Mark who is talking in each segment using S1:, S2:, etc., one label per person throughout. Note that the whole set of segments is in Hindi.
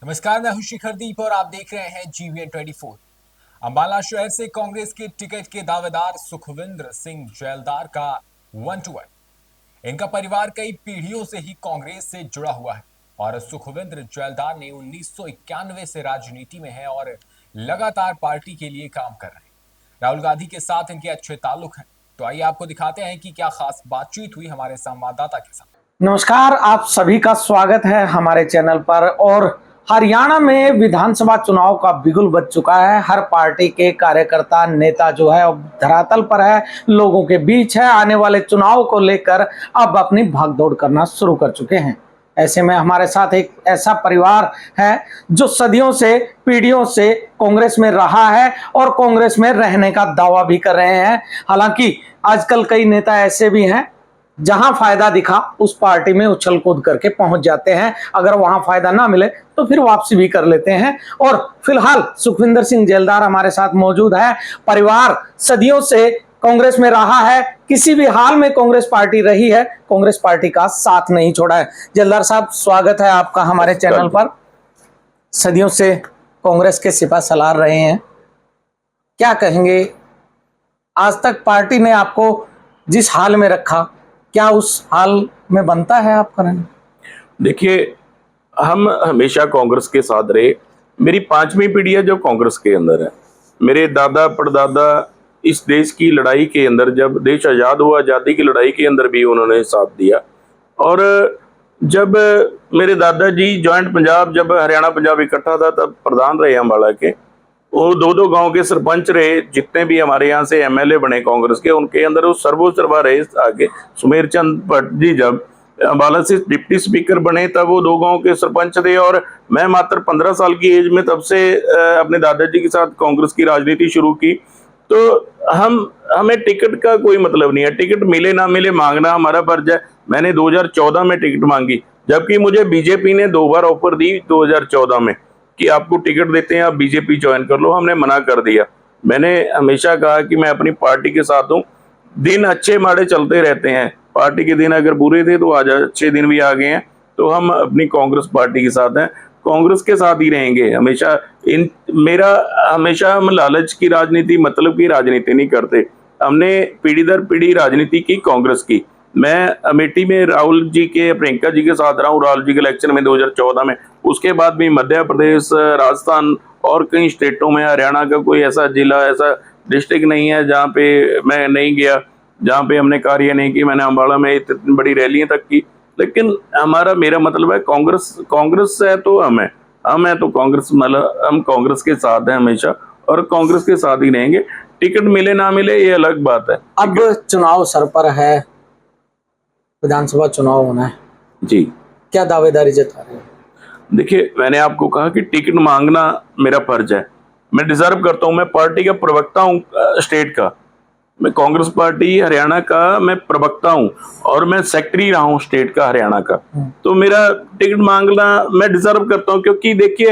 S1: नमस्कार, मैं हूं शिखरदीप और आप देख रहे हैं GVN 24। अंबाला शहर से कांग्रेस के टिकट के दावेदार सुखविंदर सिंह जैलदार का 1-to-1। इनका परिवार कई पीढ़ियों से ही कांग्रेस से जुड़ा हुआ है और सुखविंदर जैलदार ने 1991 से राजनीति में है और लगातार पार्टी के लिए काम कर रहे हैं। राहुल गांधी के साथ इनके अच्छे ताल्लुक हैं। तो आइए आपको दिखाते हैं कि क्या खास बातचीत हुई हमारे संवाददाता के साथ।
S2: नमस्कार, आप सभी का स्वागत है हमारे चैनल पर। और हरियाणा में विधानसभा चुनाव का बिगुल बज चुका है। हर पार्टी के कार्यकर्ता नेता जो है अब धरातल पर है, लोगों के बीच है। आने वाले चुनाव को लेकर अब अपनी भागदौड़ करना शुरू कर चुके हैं। ऐसे में हमारे साथ एक ऐसा परिवार है जो सदियों से, पीढ़ियों से कांग्रेस में रहा है और कांग्रेस में रहने का दावा भी कर रहे हैं। हालांकि आजकल कई नेता ऐसे भी हैं जहां फायदा दिखा उस पार्टी में उछल कूद करके पहुंच जाते हैं, अगर वहां फायदा ना मिले तो फिर वापसी भी कर लेते हैं। और फिलहाल सुखविंदर सिंह जैलदार हमारे साथ मौजूद है। परिवार सदियों से कांग्रेस में रहा है, किसी भी हाल में कांग्रेस पार्टी रही है, कांग्रेस पार्टी का साथ नहीं छोड़ा है। जैलदार साहब, स्वागत है आपका हमारे चैनल पर। सदियों से कांग्रेस के सिपा सलार रहे हैं, क्या कहेंगे? आज तक पार्टी ने आपको जिस हाल में रखा, क्या उस हाल में बनता है आपका रहना?
S3: देखिए, हम हमेशा कांग्रेस के साथ रहे। मेरी 5वीं पीढ़ी है जो कांग्रेस के अंदर है। मेरे दादा परदादा इस देश की लड़ाई के अंदर, जब देश आज़ाद हुआ, आज़ादी की लड़ाई के अंदर भी उन्होंने साथ दिया। और जब मेरे दादाजी जॉइंट पंजाब, जब हरियाणा पंजाब इकट्ठा था, तब प्रधान रहे अम्बाला के। वो दो गांव के सरपंच रहे। जितने भी हमारे यहाँ से MLA बने कांग्रेस के, उनके अंदर वो सर्वोसर्वा रहे। आगे सुमेर चंद भट्ट जी जब अम्बाला से डिप्टी स्पीकर बने, तब वो 2 गांव के सरपंच थे। और मैं मात्र 15 साल की एज में तब से अपने दादाजी के साथ कांग्रेस की राजनीति शुरू की। तो हमें टिकट का कोई मतलब नहीं है। टिकट मिले ना मिले, मांगना हमारा फर्ज है। मैंने 2014 में टिकट मांगी, जबकि मुझे बीजेपी ने 2 बार ऑफर दी 2014 में कि आपको टिकट देते हैं, आप बीजेपी ज्वाइन कर लो। हमने मना कर दिया। मैंने हमेशा कहा कि मैं अपनी पार्टी के साथ हूँ। दिन अच्छे माड़े चलते रहते हैं। पार्टी के दिन अगर बुरे थे तो आज अच्छे दिन भी आ गए हैं। तो हम अपनी कांग्रेस पार्टी के साथ हैं, कांग्रेस के साथ ही रहेंगे हमेशा। हमेशा हम लालच की राजनीति, मतलब की राजनीति नहीं करते। हमने पीढ़ी दर पीढ़ी राजनीति की कांग्रेस की। मैं अमेठी में राहुल जी के, प्रियंका जी के साथ रहा हूँ राहुल जी के इलेक्शन में 2014 में। उसके बाद भी मध्य प्रदेश, राजस्थान और कई स्टेटों में, हरियाणा का कोई ऐसा जिला, ऐसा डिस्ट्रिक्ट नहीं है जहाँ पे मैं नहीं गया, जहाँ पे हमने कार्य नहीं की। मैंने अम्बाला में इतनी बड़ी रैलियां तक की। लेकिन मेरा मतलब है कांग्रेस है तो हम है तो कांग्रेस, मतलब हम कांग्रेस के साथ हैं हमेशा और कांग्रेस के साथ ही रहेंगे। टिकट मिले ना मिले ये अलग बात है।
S2: अब चुनाव सर पर है, विधानसभा चुनाव होना है
S3: जी, क्या
S2: दावेदारी जता रहे हैं?
S3: देखिए, मैंने आपको कहा कि टिकट मांगना मेरा फर्ज है। मैं डिजर्व करता हूं। मैं पार्टी का प्रवक्ता हूं स्टेट का। मैं कांग्रेस पार्टी हरियाणा का मैं प्रवक्ता हूं और मैं सेक्रेटरी रहा हूं स्टेट का हरियाणा का। तो मेरा टिकट मांगना मैं डिजर्व करता हूं, क्योंकि देखिए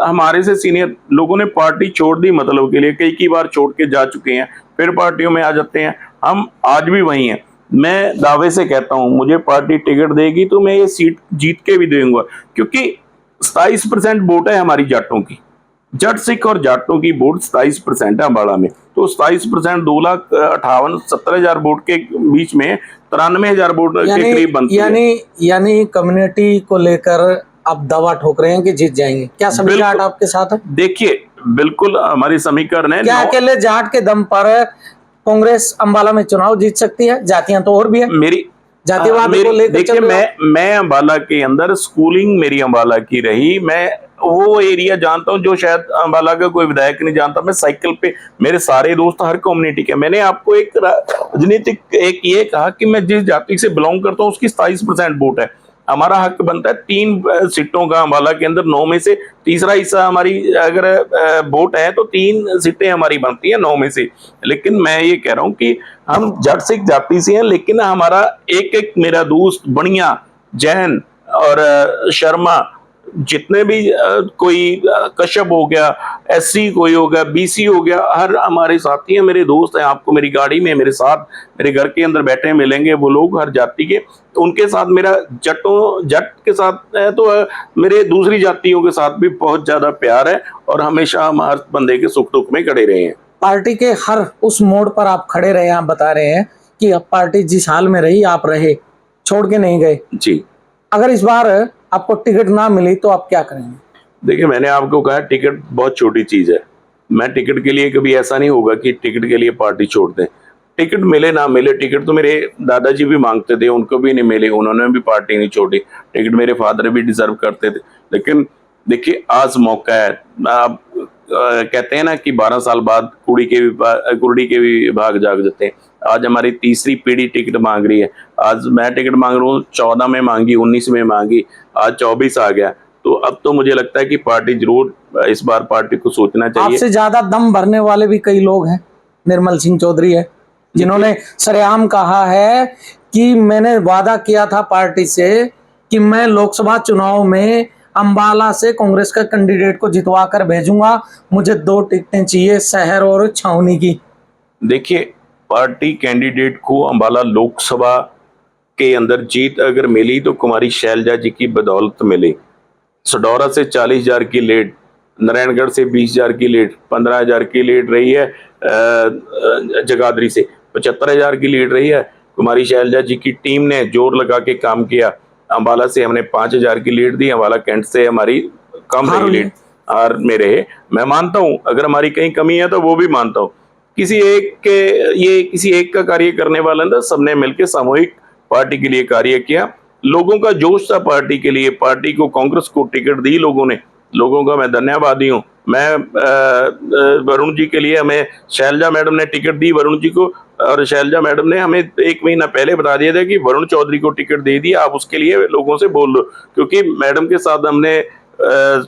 S3: हमारे से सीनियर लोगों ने पार्टी छोड़ दी मतलब के लिए, कई बार छोड़ के जा चुके हैं, फिर पार्टियों में आ जाते हैं। हम आज भी वही हैं। मैं दावे से कहता हूं, मुझे पार्टी टिकट देगी तो मैं ये सीट जीत के भी दूंगा, क्योंकि 27% वोट है हमारी जाटों की। जट सिख और जाटों की वोट 27% है अम्बाला में। तो 27% 2,58,70,000 वोट के बीच में 93,000 वोट के करीब बनती है।
S2: यानी कम्युनिटी को लेकर आप दावा ठोक रहे हैं कि जीत जाएंगे। क्या सभी जाट आपके साथ है?
S3: देखिए, बिल्कुल हमारी समीकरण है।
S2: क्या अकेले जाट के दम पर कांग्रेस अम्बाला में चुनाव जीत सकती है? जातियां तो और भी है।
S3: मेरी
S2: जातिवाद को लेकर
S3: देखिए, मैं अम्बाला के अंदर स्कूलिंग मेरी अम्बाला की रही। मैं वो एरिया जानता हूँ जो शायद अम्बाला का कोई विधायक नहीं जानता। मैं साइकिल पे, मेरे सारे दोस्त हर कम्युनिटी के। मैंने आपको एक राजनीतिक ये कहा कि मैं जिस जाति से बिलोंग करता हूँ उसकी 27% वोट है। हमारा हक बनता है 3 सीटों का अम्बाला के अंदर। 9 में से तीसरा हिस्सा हमारी अगर वोट है तो 3 सीटें हमारी बनती हैं 9 में से। लेकिन मैं ये कह रहा हूँ कि हम जट सिख जाति से हैं, लेकिन हमारा एक मेरा दोस्त बनिया, जैन और शर्मा, जितने भी कोई कश्यप हो गया, SC कोई हो गया, BC हो गया, हर हमारे साथी हैं, मेरे दोस्त हैं, आपको मेरी गाड़ी में मेरे साथ मेरे घर के अंदर बैठे मिलेंगे वो लोग हर जाति के। तो उनके साथ मेरा जट के साथ है तो मेरे दूसरी जातियों के साथ भी बहुत ज्यादा प्यार है और हमेशा हम हर बंदे के सुख दुख में खड़े रहे हैं।
S2: पार्टी के हर उस मोड़ पर आप खड़े रहे, आप बता रहे हैं कि अब पार्टी जिस हाल में रही आप रहे, छोड़ के नहीं गए
S3: जी।
S2: अगर इस बार आपको टिकट ना मिली तो आप क्या करेंगे?
S3: देखिए, मैंने आपको कहा टिकट बहुत छोटी चीज है। मैं टिकट के लिए कभी ऐसा नहीं होगा कि टिकट के लिए पार्टी छोड़ दें। टिकट मिले ना मिले, टिकट तो मेरे दादाजी भी मांगते थे, उनको भी नहीं मिले, उन्होंने भी पार्टी नहीं छोड़ी। टिकट मेरे फादर भी डिजर्व करते थे। लेकिन देखिए, आज मौका है। आप कहते हैं ना कि 12 साल बाद कुड़ी के भी भाग जाग जाते हैं। आज हमारी तीसरी पीढ़ी टिकट मांग रही है। आज मैं टिकट मांग रहा हूँ, 14 में मांगी, 19 में मांगी, आज 24 आ गया। तो अब तो मुझे लगता है कि पार्टी जरूर इस बार पार्टी को सोचना चाहिए।
S2: आपसे ज्यादा दम भरने वाले भी कई लोग हैं। निर्मल सिंह चौधरी है जिन्होंने सरेआम कहा है कि मैंने वादा किया था पार्टी से कि मैं लोकसभा चुनाव में अंबाला से कांग्रेस का कैंडिडेट को जितवा कर भेजूंगा, मुझे 2 टिकटें चाहिए, शहर और छावनी की।
S3: देखिए, पार्टी कैंडिडेट को अंबाला लोकसभा के अंदर जीत अगर मिली तो कुमारी शैलजा जी की बदौलत मिली। सडौरा से 40,000 की लीड, नारायणगढ़ से 20,000 की लीड, 15,000 की लीड रही है, जगाधरी से 75,000 की लीड रही है। कुमारी शैलजा जी की टीम ने जोर लगा के काम किया। अंबाला से हमने 5,000 की लीड दी, अंबाला कैंट से हमारी कम रही लीड, हार में रहे। मैं मानता हूं अगर हमारी कहीं कमी है तो वो भी मानता हूं। किसी एक का कार्य करने वाला ना, सबने मिलकर सामूहिक पार्टी के लिए कार्य किया। लोगों का जोश था पार्टी के लिए, पार्टी को, कांग्रेस को टिकट दी लोगों ने। लोगों का मैं धन्यवादी हूँ। मैं वरुण जी के लिए, हमें शैलजा मैडम ने टिकट दी वरुण जी को, और शैलजा मैडम ने हमें 1 महीना पहले बता दिया था कि वरुण चौधरी को टिकट दे दिया, आप उसके लिए लोगों से बोल लो। क्योंकि मैडम के साथ हमने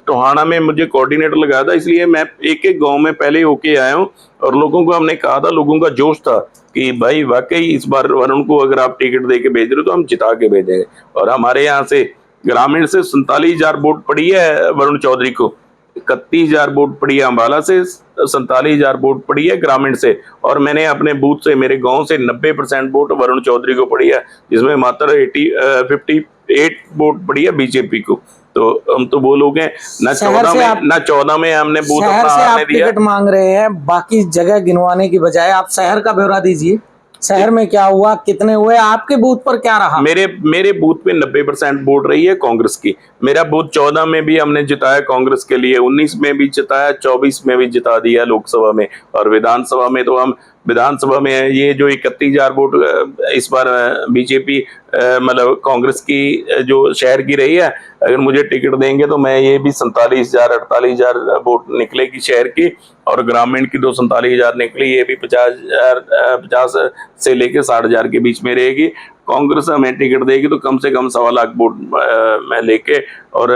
S3: टोहाना में मुझे कोऑर्डिनेटर लगाया था, इसलिए मैं एक गांव में पहले होके आया हूँ और लोगों को हमने कहा था, लोगों का जोश था कि भाई वाकई इस बार वरुण को अगर आप टिकट दे के भेज रहे हो तो हम जिता के भेजेंगे। और हमारे यहाँ से ग्रामीण से 47,000 वोट पड़ी है वरुण चौधरी को, 31,000 वोट पड़ी है अंबाला से, 47,000 वोट पड़ी है ग्रामीण से, और मैंने अपने बूथ से, मेरे गांव से 90% वोट वरुण चौधरी को पड़ी है, जिसमें मात्र 58 वोट पड़ी है बीजेपी को। तो हम तो वो लोग हैं ना 14 में हमने बूथ अपना हारने दिया।
S2: टिकट मांग रहे हैं, बाकी जगह गिनवाने की बजाय आप शहर का ब्यौरा दीजिए। शहर में क्या हुआ, कितने हुए, आपके बूथ पर क्या रहा?
S3: मेरे बूथ पे 90% वोट रही है कांग्रेस की। मेरा बूथ 14 में भी हमने जिताया कांग्रेस के लिए, 19 में भी जिताया, 24 में भी जिता दिया लोकसभा में, और विधानसभा में तो हम विधानसभा में ये जो 31,000 वोट इस बार बीजेपी मतलब कांग्रेस की जो शहर की रही है, अगर मुझे टिकट देंगे तो मैं ये भी 47,000 48,000 वोट निकलेगी शहर की, और ग्रामीण की 47,000 निकली, ये भी 50 से लेके 60,000 के बीच में रहेगी। कांग्रेस हमें टिकट देगी तो कम से कम 1.25 लाख वोट मैं लेके और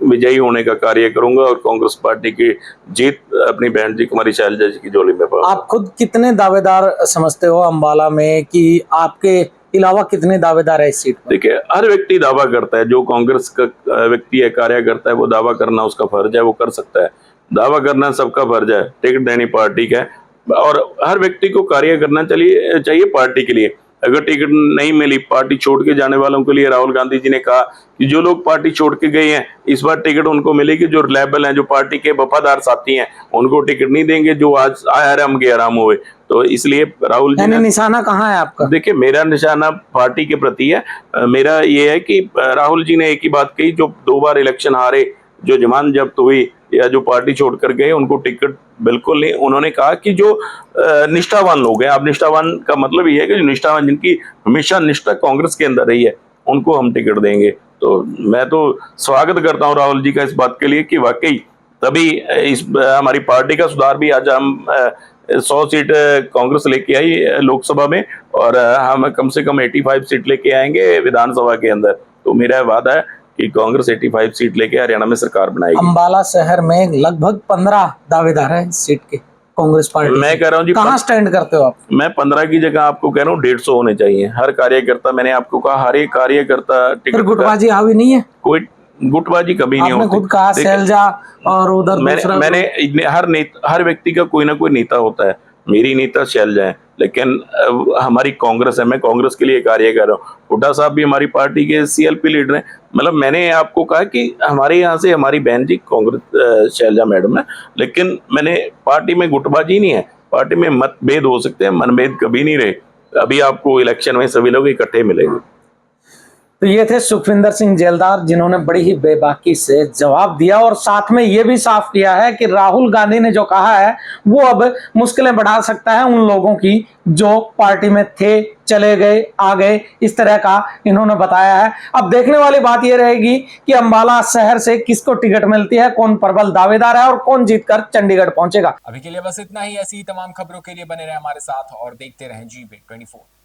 S3: विजयी होने का कार्य करूंगा, और कांग्रेस पार्टी की जीत अपनी बहन जी कुमारी शैलजा जी की झोली में पाऊंगा।
S2: आप खुद कितने दावेदार समझते हो अंबाला में, कि आपके अलावा कितने दावेदार है इस सीट पर?
S3: देखिए, हर व्यक्ति दावा करता है, जो कांग्रेस का व्यक्ति है, कार्य करता है, वो दावा करना उसका फर्ज है, वो कर सकता है। दावा करना सबका फर्ज है, टिकट देनी पार्टी का है, और हर व्यक्ति को कार्य करना चाहिए पार्टी के लिए। अगर टिकट नहीं मिली, पार्टी छोड़ के जाने वालों के लिए राहुल गांधी जी ने कहा कि जो लोग पार्टी छोड़ के गए हैं इस बार टिकट उनको मिलेगी, जो रिलायबल हैं, जो पार्टी के वफादार साथी हैं, उनको टिकट नहीं देंगे, जो आज आराम के आराम हुए। तो इसलिए राहुल जी ने,
S2: निशाना कहाँ है आपका?
S3: देखिए, मेरा निशाना पार्टी के प्रति है। मेरा ये है कि राहुल जी ने एक ही बात कही, जो 2 बार इलेक्शन हारे, जो जमानत जब्त हुई या जो पार्टी छोड़कर गए, उनको टिकट बिल्कुल नहीं। उन्होंने कहा कि जो निष्ठावान लोग हैं, आप निष्ठावान का मतलब ये है कि जो निष्ठावान, जिनकी हमेशा निष्ठा कांग्रेस के अंदर रही है, उनको हम टिकट देंगे। तो मैं तो स्वागत करता हूं राहुल जी का इस बात के लिए कि वाकई तभी इस हमारी पार्टी का सुधार भी, आज हम 100 सीट कांग्रेस लेके आई लोकसभा में, और हम कम से कम 85 सीट लेके आएंगे विधानसभा के अंदर। तो मेरा वादा है कि कांग्रेस 85 सीट लेके हरियाणा में सरकार बनाएगी।
S2: अंबाला शहर में लगभग 15 दावेदार है इस सीट के कांग्रेस पार्टी।
S3: मैं कह रहा हूँ जी,
S2: कहाँ स्टैंड करते हो आप?
S3: मैं 15 की जगह आपको कह रहा हूँ 150 होने चाहिए। हर कार्यकर्ता, मैंने आपको कहा, हर एक कार्यकर्ता टिकट,
S2: गुटबाजी हावी नहीं है?
S3: कोई गुटबाजी कभी नहीं
S2: आपने
S3: होती।
S2: खुद कहा
S3: देखिए,
S2: शैलजा और उधर दूसरा
S3: मैंने हर व्यक्ति का कोई ना कोई नेता होता है। मेरी नेता शैलजा है, लेकिन हमारी कांग्रेस है, मैं कांग्रेस के लिए कार्य कर रहा हूँ। हुड्डा साहब भी हमारी पार्टी के सीएलपी लीडर हैं। मतलब मैंने आपको कहा कि हमारे यहाँ से हमारी बहन जी कांग्रेस शैलजा मैडम है, लेकिन मैंने पार्टी में गुटबाजी नहीं है। पार्टी में मतभेद हो सकते हैं, मनभेद कभी नहीं रहे। अभी आपको इलेक्शन में सभी लोग इकट्ठे मिलेंगे।
S2: तो ये थे सुखविंदर सिंह जेलदार, जिन्होंने बड़ी ही बेबाकी से जवाब दिया और साथ में ये भी साफ किया है कि राहुल गांधी ने जो कहा है वो अब मुश्किलें बढ़ा सकता है उन लोगों की जो पार्टी में थे, चले गए, आ गए, इस तरह का इन्होंने बताया है। अब देखने वाली बात यह रहेगी कि अंबाला शहर से किसको टिकट मिलती है, कौन प्रबल दावेदार है और कौन जीतकर चंडीगढ़ पहुंचेगा।
S1: अभी के लिए बस इतना ही। ऐसी ही तमाम खबरों के लिए बने रहे हमारे साथ और देखते रहें GBN 24।